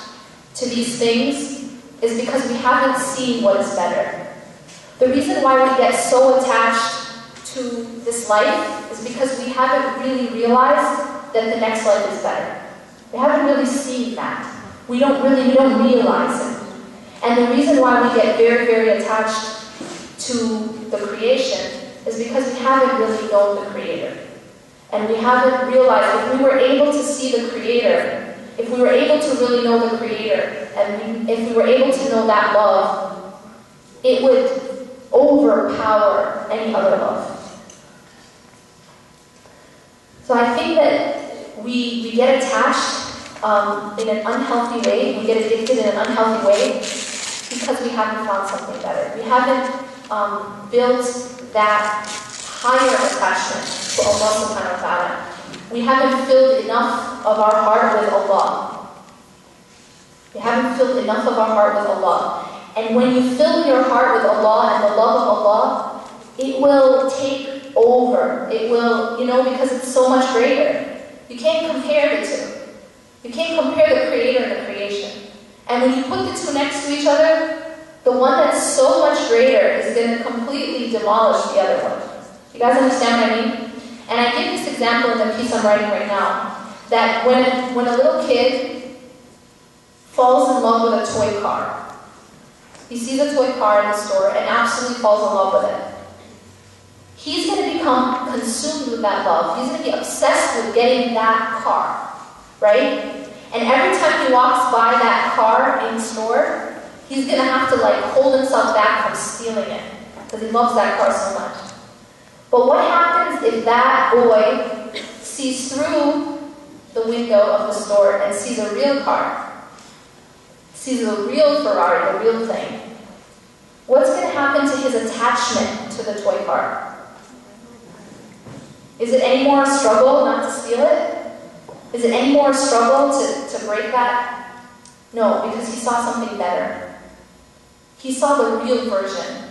to these things is because we haven't seen what is better. The reason why we get so attached to this life is because we haven't really realized that the next life is better. We haven't really seen that. We don't realize it. And the reason why we get very, very attached to the creation is because we haven't really known the Creator. And we haven't realized, if we were able to see the Creator, if we were able to really know the Creator, and if we were able to know that love, it would overpower any other love. So I think that we get attached in an unhealthy way, we get addicted in an unhealthy way because we haven't found something better. We haven't built that higher attachment to Allah subhanahu wa ta'ala. We haven't filled enough of our heart with Allah. We haven't filled enough of our heart with Allah. And when you fill your heart with Allah and the love of Allah, it will take over. It will, because it's so much greater. You can't compare the two. You can't compare the Creator and the creation. And when you put the two next to each other, the one that's so much greater is going to completely demolish the other one. You guys understand what I mean? And I give this example in the piece I'm writing right now, that when a little kid falls in love with a toy car, he sees a toy car in the store and absolutely falls in love with it. He's going to become consumed with that love. He's going to be obsessed with getting that car, right? And every time he walks by that car in the store, he's going to have to hold himself back from stealing it because he loves that car so much. But what happens if that boy sees through the window of the store and sees a real car, sees a real Ferrari, the real thing? What's going to happen to his attachment to the toy car? Is it any more a struggle not to steal it? Is it any more a struggle to break that? No, because he saw something better. He saw the real version.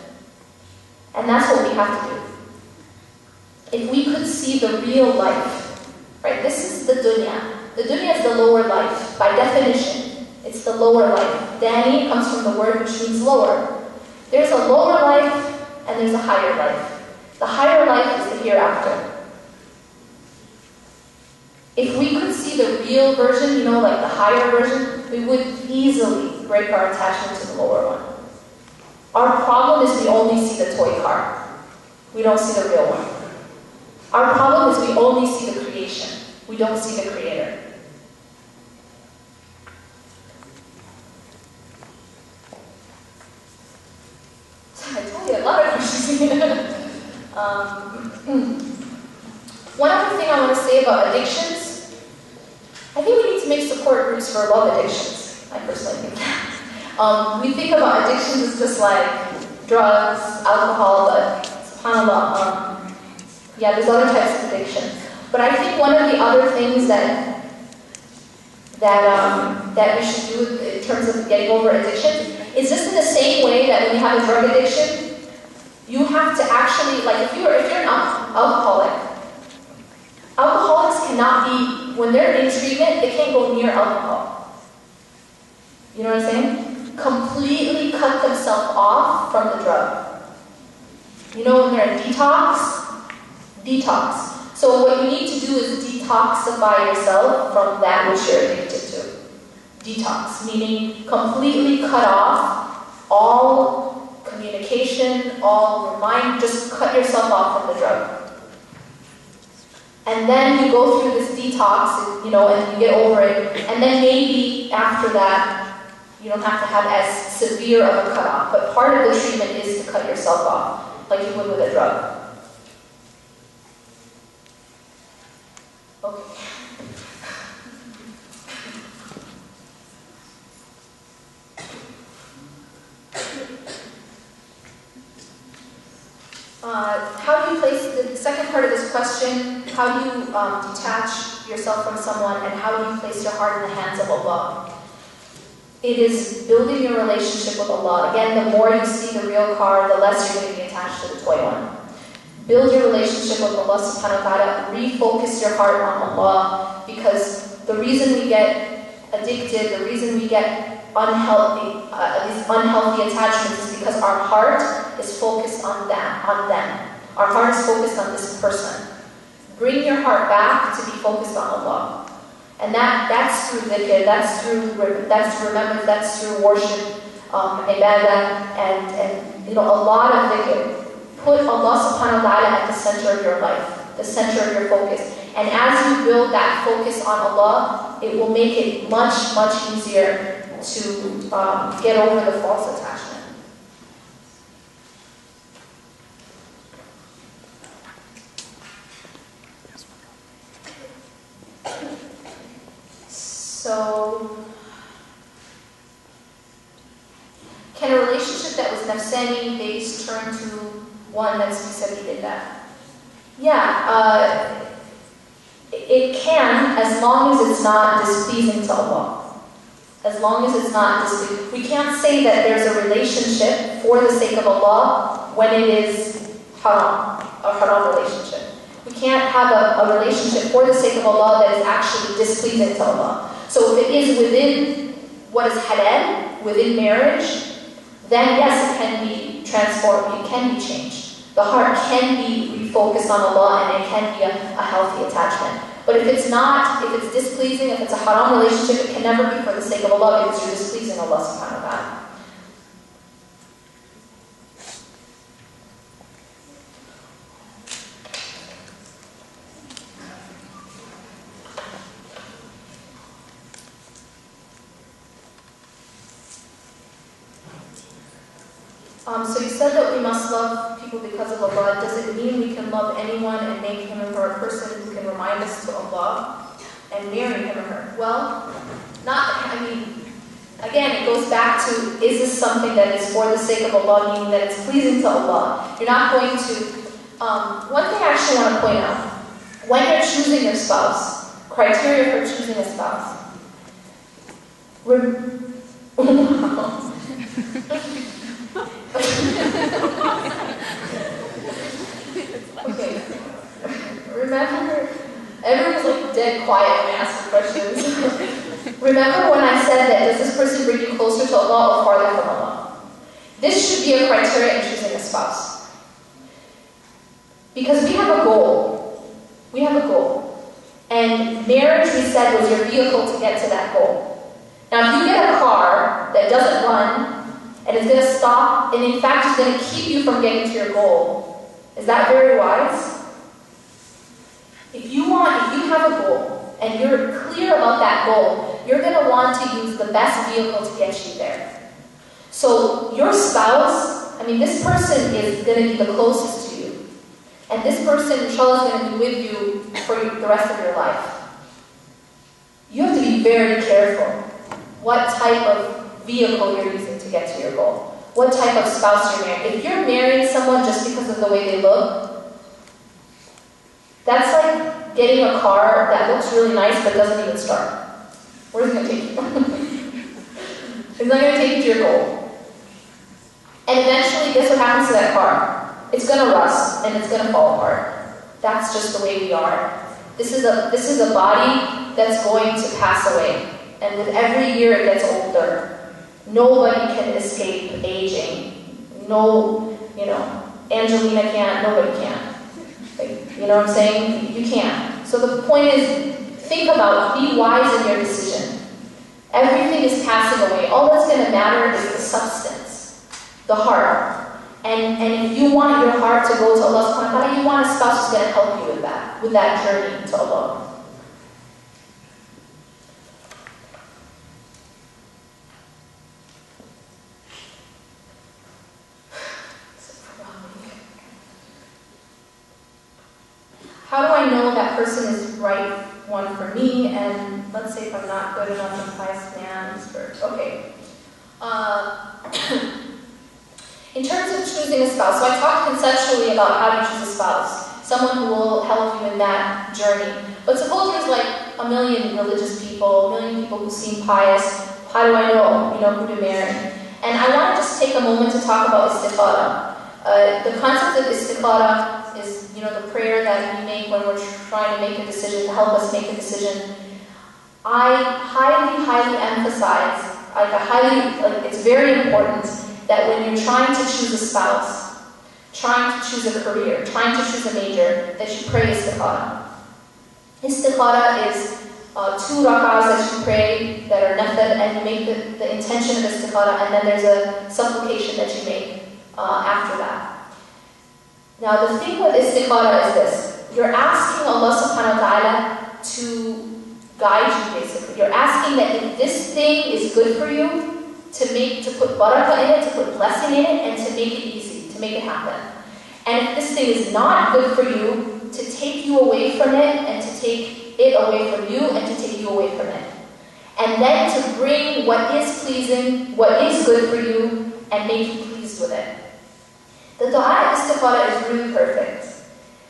And that's what we have to do. If we could see the real life, right? This is the dunya. The dunya is the lower life. By definition, it's the lower life. Dani comes from the word which means lower. There's a lower life and there's a higher life. The higher life is the hereafter. If we could see the real version, the higher version, we would easily break our attachment to the lower one. Our problem is we only see the toy car. We don't see the real one. Our problem is we only see the creation. We don't see the Creator. So I told you a lot of questions. One other thing I want to say about addictions, I think we need to make support groups for love addictions. I personally think that. We think about addictions as just like drugs, alcohol, but subhanAllah, there's other types of addiction. But I think one of the other things that we should do in terms of getting over addiction is just in the same way that when you have a drug addiction, you have to actually, if you're an alcoholic, alcoholics cannot be, when they're in treatment, they can't go near alcohol. You know what I'm saying? Completely cut themselves yourself off from the drug. You know when they're in detox? Detox. So what you need to do is detoxify yourself from that which you're addicted to. Detox, meaning completely cut off all communication, all remind, just cut yourself off from the drug. And then you go through this detox, you know, and you get over it, and then maybe after that, you don't have to have as severe of a cutoff. But part of the treatment is to cut yourself off, like you would with a drug. Okay. How do you place, the second part of this question, how do you detach yourself from someone, and how do you place your heart in the hands of Allah? It is building your relationship with Allah. Again, the more you see the real car, the less you're going to be attached to the toy one. Build your relationship with Allah subhanahu wa ta'ala, refocus your heart on Allah, because the reason we get addicted, the reason we get these unhealthy attachments is because our heart is focused on them. Our heart is focused on this person. Bring your heart back to be focused on Allah. And that's through dhikr, that's through remembrance, that's through worship, ibadah, and you know, a lot of dhikr. Put Allah subhanahu wa ta'ala at the center of your life, the center of your focus. And as you build that focus on Allah, it will make it much, much easier to get over the false attachment. So, can a relationship that was nafsani based turn to one that's fisabilillah? Yeah, it can, as long as it's not displeasing to Allah. As long as it's not displeasing. We can't say that there's a relationship for the sake of Allah when it is haram, a haram relationship. We can't have a relationship for the sake of Allah that is actually displeasing to Allah. So if it is within what is halal, within marriage, then yes, it can be transformed, it can be changed. The heart can be refocused on Allah and it can be a healthy attachment. But if it's not, if it's displeasing, if it's a haram relationship, it can never be for the sake of Allah because you're displeasing Allah subhanahu wa ta'ala. So you said that we must love people because of Allah. Does it mean we can love anyone and make him or her a person who can remind us to Allah and marry him or her? Well, again, it goes back to, is this something that is for the sake of Allah, meaning that it's pleasing to Allah? You're not going to, one thing I actually want to point out, when you're choosing your spouse, criteria for choosing a spouse, okay. Remember, everyone was like dead quiet when I asked the questions. Remember when I said that, does this person bring you closer to Allah or farther from Allah? This should be a criteria in choosing a spouse. Because we have a goal. We have a goal. And marriage, we said, was your vehicle to get to that goal. Now, if you get a car that doesn't run, and it's going to stop, and in fact, it's going to keep you from getting to your goal, is that very wise? If you have a goal, and you're clear about that goal, you're going to want to use the best vehicle to get you there. So, your spouse, this person is going to be the closest to you. And this person, inshallah, is going to be with you for the rest of your life. You have to be very careful what type of vehicle you're using to get to your goal. What type of spouse you're marrying. If you're marrying someone just because of the way they look, that's like getting a car that looks really nice but doesn't even start. Where's it going to take you? It's not going to take you to your goal. And eventually, guess what happens to that car? It's going to rust and it's going to fall apart. That's just the way we are. This is a body that's going to pass away. And with every year it gets older. Nobody can escape aging. No, Angelina can't, nobody can. You know what I'm saying? You can't. So the point is, think about, be wise in your decision. Everything is passing away. All that's going to matter is the substance, the heart. And if you want your heart to go to Allah subhanahu wa ta'ala, you want a spouse who's going to help you with that journey to Allah. How do I know that person is right one for me? And let's say if I'm not good enough in high stands for, okay. In terms of choosing a spouse, so I talked conceptually about how to choose a spouse, someone who will help you in that journey. But suppose there's like a million religious people, a million people who seem pious. How do I know, who to marry? And I want to just take a moment to talk about istikhara. The concept of istikhara is, the prayer that we make when we're trying to make a decision, to help us make a decision. I highly, highly emphasize, it's very important that when you're trying to choose a spouse, trying to choose a career, trying to choose a major, that you pray istikhara. Istikhara is 2 rak'ahs that you pray that are nafil, and you make the intention of istikhara, and then there's a supplication that you make after that. Now the thing with istikhara is this. You're asking Allah subhanahu wa ta'ala to guide you basically. You're asking that if this thing is good for you, to put barakah in it, to put blessing in it, and to make it easy, to make it happen. And if this thing is not good for you, to take you away from it, and to take it away from you, and to take you away from it. And then to bring what is pleasing, what is good for you, and make you pleased with it. The dua istikhara is really perfect.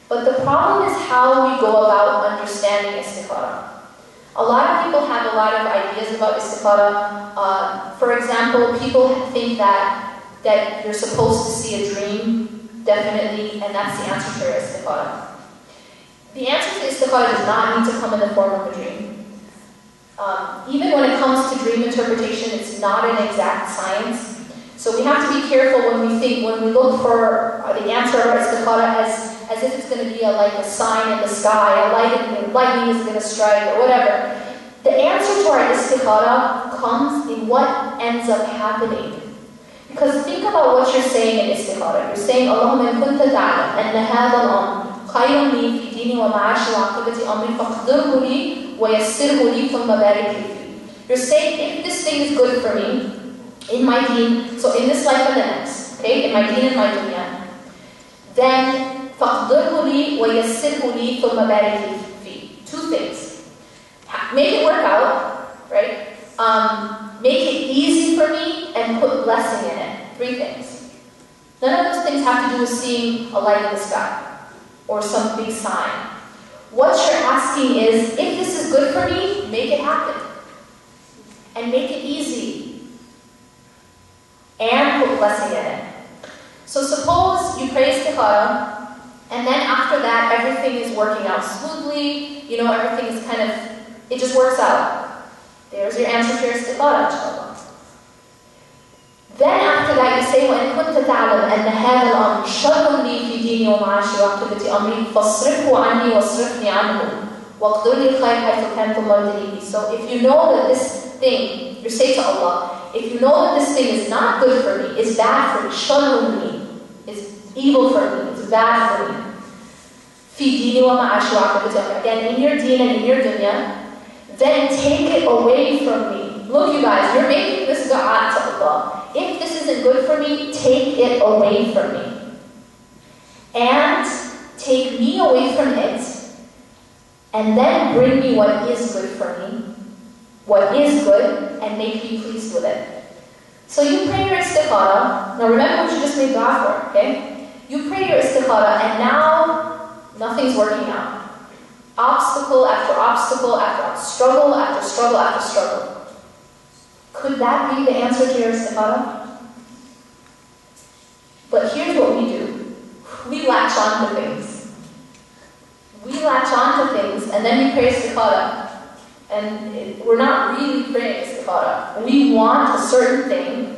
But the problem is how we go about understanding istikhara. A lot of people have a lot of ideas about istikhara. For example, people think that you're supposed to see a dream, definitely, and that's the answer to your istikhara. The answer to istikhara does not need to come in the form of a dream. Even when it comes to dream interpretation, it's not an exact science. So we have to be careful when we look for the answer of our istikhara as if it's going to be like a sign in the sky, lightning is going to strike, or whatever. The answer to our istikhara comes in what ends up happening. Because think about what you're saying in istikhara. You're saying, Allahumma in kunta ta'lam anna hadha al-amr khayrun li fi dini wa ma'ashi wa aqibati amri faqdirhu li wa yassirhu li thumma barik li fi. You're saying, if this thing is good for me, in my deen, so in this life and the next, okay, in my deen and my dunya, then فَقْدِرْهُ لِي وَيَسِّرْهُ لِي ثُمَّ بَارِكْ لِي فِيهِ. 2 things. Make it work out, right? Make it easy for me and put blessing in it. 3 things. None of those things have to do with seeing a light in the sky or some big sign. What you're asking is, if this is good for me, make it happen. And make it easy. And put blessing in it. So suppose you pray istikhara, and then after that, everything is working out smoothly. Everything is it just works out. There's your answer to your istikhara, inshallah. Then after that, you say, وَإِن كُنْتَ تَعْلَمْ أَنَّ هَذَا الْأَمْرَ شَرٌّ لِي فِي دِينِي وَمَعَاشِي وَعَاقِبَةِ أَمْرِي فَاصْرِفْهُ عَنِّي وَاصْرِفْنِي عَنْهُ وَاقْدِرْ لِي الْخَيْرَ حَيْثُ كَانَ ثُمَّ ارْضِنِي بِهِ. So if you know that this thing, you say to Allah, if you know that this thing is not good for me, it's bad for me, sharrun li, it's evil for me, it's bad for me. Fi dini wa ma'ashi wa aqibati amri. Again, in your deen and in your dunya, then take it away from me. Look, you guys, you're making this dua to Allah. If this isn't good for me, take it away from me. And take me away from it, and then bring me what is good for me, what is good, and make me pleased with it. So you pray your istikhara. Now remember what you just made dua for, okay? You pray your istikhara, and now nothing's working out. Obstacle after obstacle after struggle after struggle after struggle. Could that be the answer to your istikhara? But here's what we do. We latch on to things. We latch on to things, and then we pray istikhara. And we're not really praying istikhara. istikhara. We want a certain thing,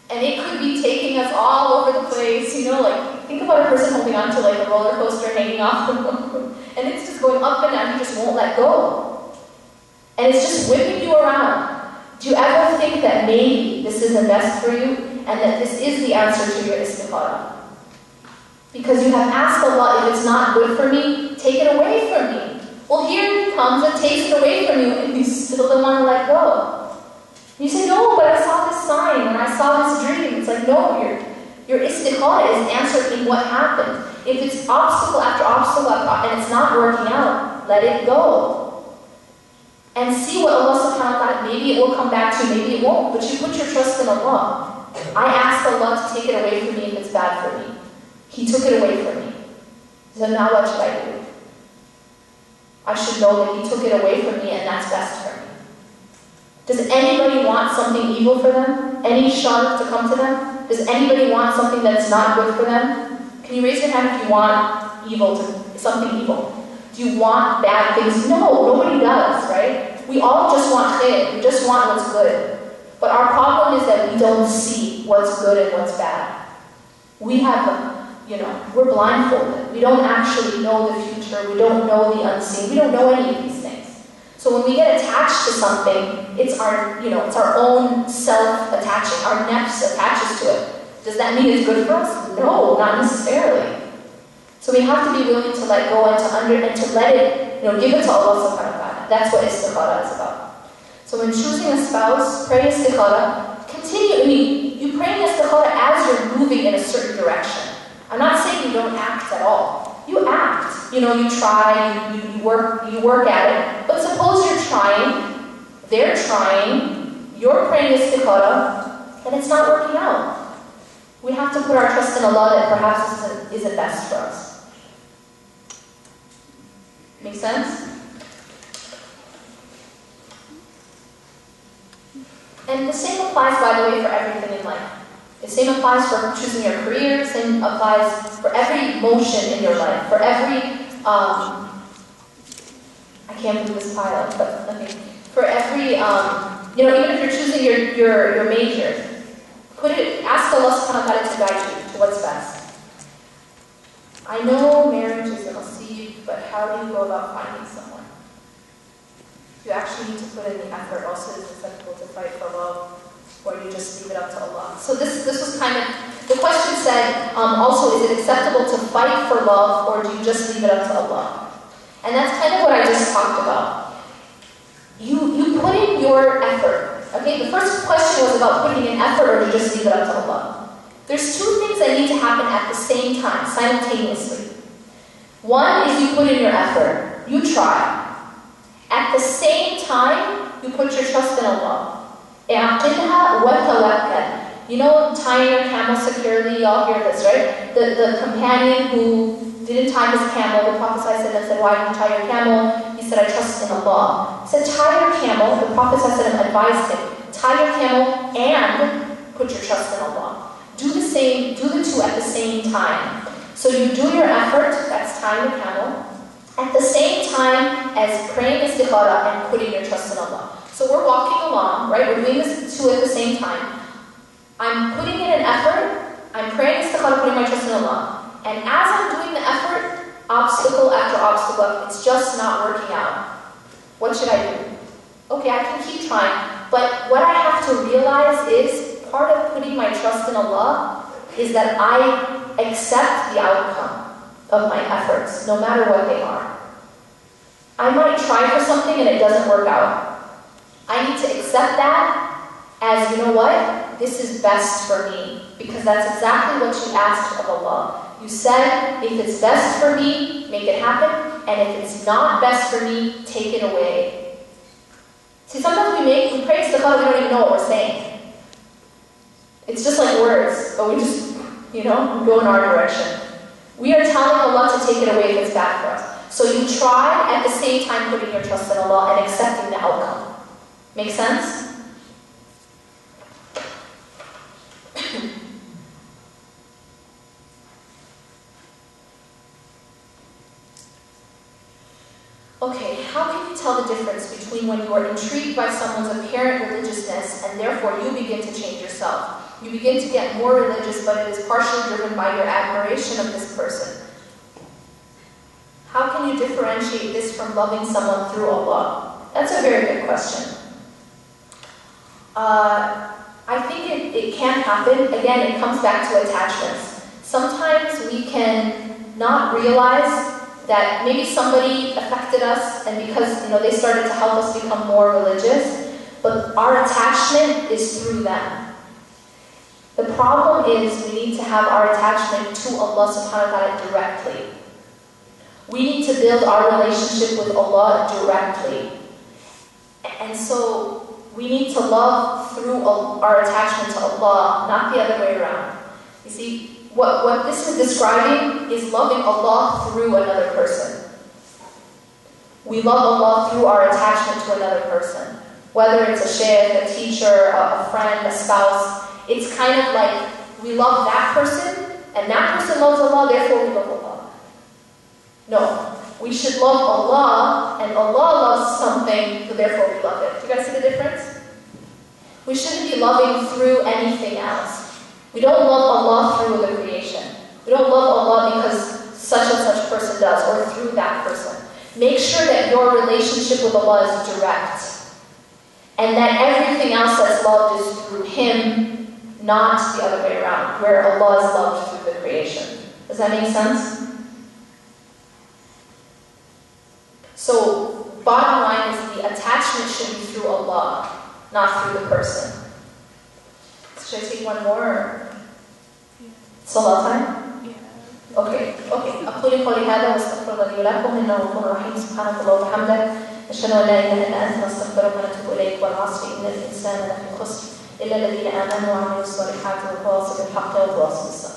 and it could be taking us all over the place, you know, like, think about a person holding on to like a roller coaster hanging off the road, and it's just going up and down, you just won't let go. And it's just whipping you around. Do you ever think that maybe this isn't best for you, and that this is the answer to your istikhara? Because you have asked Allah, if it's not good for me, take it away from me. Well, here He comes and takes it away from you, and you still don't want to let go. You say, no, but I saw this sign, and I saw this dream. It's like, no, your istikhara is answered in what happened. If it's obstacle after obstacle, and it's not working out, let it go. And see what Allah subhanahu wa ta'ala, maybe it will come back to you, maybe it won't, but you put your trust in Allah. I asked Allah to take it away from me if it's bad for me. He took it away from me. So now what should I do? I should know that He took it away from me, and that's best for me. Does anybody want something evil for them? Any shar to come to them? Does anybody want something that's not good for them? Can you raise your hand if you want evil, something evil? Do you want bad things? No, nobody does, right? We all just want khair. We just want what's good. But our problem is that we don't see what's good and what's bad. We have, we're blindfolded. We don't actually know the future. We don't know the unseen. We don't know any of these things. So when we get attached to something, it's our own self-attaching. Our nafs attaches to it. Does that mean it's good for us? No, not necessarily. So we have to be willing to let go and to let it, give it to Allah subhanahu wa ta'ala. That's what istikhara is about. So when choosing a spouse, pray istikhara. Continue, you pray istikhara as you're moving in a certain direction. I'm not saying you don't act at all. You act. You try, you work at it. But suppose you're trying, they're trying, you're praying istikhara, and it's not working out. We have to put our trust in Allah that perhaps isn't best for us. Make sense? And the same applies, by the way, for everything in life. The same applies for choosing your career, the same applies for every motion in your life, for every, I can't move this pile, but let me, for every, even if you're choosing your major, ask Allah subhanahu wa ta'ala to guide you to what's best. I know marriage is a nasib, but how do you go about finding someone? You actually need to put in the effort. Also, is it acceptable to fight for love, or you just leave it up to Allah? So this was kind of, the question said, also, is it acceptable to fight for love, or do you just leave it up to Allah? And that's kind of what I just talked about. You put in your effort. Okay, the first question was about putting in effort, or do you just leave it up to Allah? There's two things that need to happen at the same time, simultaneously. One is you put in your effort. You try. At the same time, you put your trust in Allah. اعقلها وتوكل. Tying your camel securely, y'all hear this, right? The companion who didn't tie his camel, the Prophet said, why didn't you tie your camel? He said, I trust in Allah. He said, tie your camel. The Prophet advised him, tie your camel and put your trust in Allah. Do the same, do the two at the same time. So you do your effort, that's tying the camel, at the same time as praying istikhara and putting your trust in Allah. So we're walking along, right? We're doing this two at the same time. I'm putting in an effort, I'm praying istikhara, putting my trust in Allah. And as I'm doing the effort, obstacle after obstacle, it's just not working out. What should I do? Okay, I can keep trying, but what I have to realize is part of putting my trust in Allah is that I accept the outcome of my efforts, no matter what they are. I might try for something and it doesn't work out. I need to accept that as, you know what? This is best for me, because that's exactly what you asked of Allah. You said, if it's best for me, make it happen, and if it's not best for me, take it away. See, sometimes we pray istikhara, we don't even know what we're saying. It's just like words, but we just, go in our direction. We are telling Allah to take it away if it's bad for us. So you try at the same time putting your trust in Allah and accepting the outcome. Make sense? Okay. how can you tell the difference between when you are intrigued by someone's apparent religiousness and therefore you begin to change yourself? You begin to get more religious, but it is partially driven by your admiration of this person. How can you differentiate this from loving someone through Allah? That's a very good question. I think it can happen. Again, it comes back to attachments. Sometimes we can not realize that maybe somebody affected us, and because they started to help us become more religious, but our attachment is through them. The problem is we need to have our attachment to Allah subhanahu wa ta'ala directly. We need to build our relationship with Allah directly. And so we need to love through our attachment to Allah, not the other way around. You see, what this is describing is loving Allah through another person. We love Allah through our attachment to another person. Whether it's a shaykh, a teacher, a friend, a spouse, it's kind of like we love that person, and that person loves Allah, therefore we love Allah. No. We should love Allah, and Allah loves something, so therefore we love it. Do you guys see the difference? We shouldn't be loving through anything else. We don't love Allah through the creation. We don't love Allah because such and such person does, or through that person. Make sure that your relationship with Allah is direct, and that everything else that's loved is through Him, not the other way around, where Allah is loved through the creation. Does that make sense? So, bottom line is the attachment should be through Allah, not through the person. Should I take one more? Salah time? Yeah. Okay. أقول قولي هذا واستغفر الله لي ولكم إنه غفور رحيم سبحانك اللهم وبحمدك نشهد أن لا إله إلا أنت نستغفرك ونتوب إليك والعصر إن الإنسان لفي خسر إلا الذين آمنوا وعملوا الصالحات وتواصوا بالحق وتواصوا بالصبر.